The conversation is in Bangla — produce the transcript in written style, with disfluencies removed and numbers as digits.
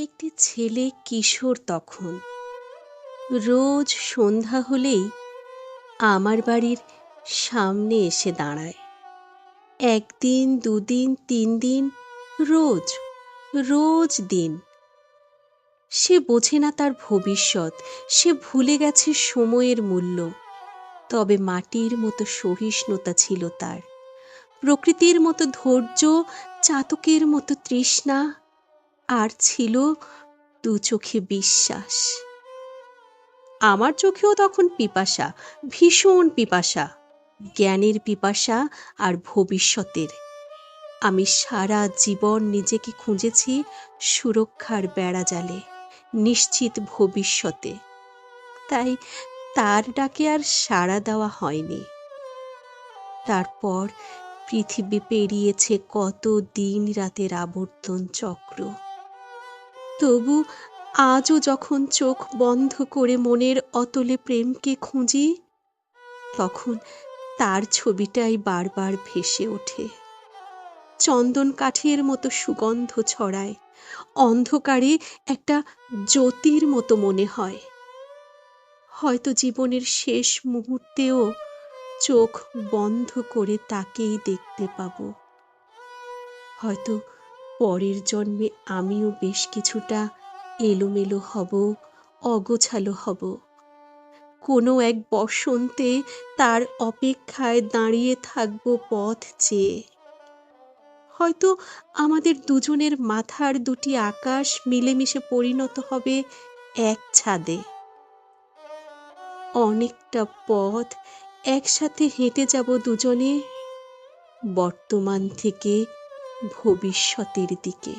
একটি ছেলে কিশোর তখন রোজ সন্ধ্যা হলেই আমার বাড়ির সামনে এসে দাঁড়ায়। একদিন, দুদিন, 3 দিন, রোজ রোজ দিন। সে বোঝে না তার ভবিষ্যৎ, সে ভুলে গেছে সময়ের মূল্য। তবে মাটির মতো সহিষ্ণুতা ছিল তার, প্রকৃতির মতো ধৈর্য, চাতকের মতো তৃষ্ণা, আর ছিল দু চোখে বিশ্বাস। আমার চোখেও তখন পিপাসা, ভীষণ পিপাসা, জ্ঞানের পিপাসা আর ভবিষ্যতের। আমি সারা জীবন নিজেকে খুঁজেছি সুরক্ষার বেড়াজালে, নিশ্চিত ভবিষ্যতে। তাই তার ডাকে আর সাড়া দেওয়া হয়নি। তারপর পৃথিবী পেরিয়েছে কত দিন রাতের আবর্তন চক্র। তবু আজও যখন চোখ বন্ধ করে মনের অতলে প্রেমকে খুঁজি, তখন তার ছবিটাই বারবার ভেসে ওঠে। চন্দন কাঠের মতো সুগন্ধ ছড়ায়, অন্ধকারে একটা জ্যোতির মতো মনে হয়। হয়তো জীবনের শেষ মুহূর্তেও চোখ বন্ধ করে তাকেই দেখতে পাবো। হয়তো পরের জন্মে আমিও বেশ কিছুটা এলোমেলো হব, অগোছালো হব। কোনো এক বসন্তে তার অপেক্ষায় দাঁড়িয়ে থাকবো পথ চেয়ে। হয়তো আমাদের দুজনের মাথার দুটি আকাশ মিলেমিশে পরিণত হবে এক ছাদে। অনেকটা পথ একসাথে হেঁটে যাব দুজনে, বর্তমান থেকে ভবিষ্যতের দিকে।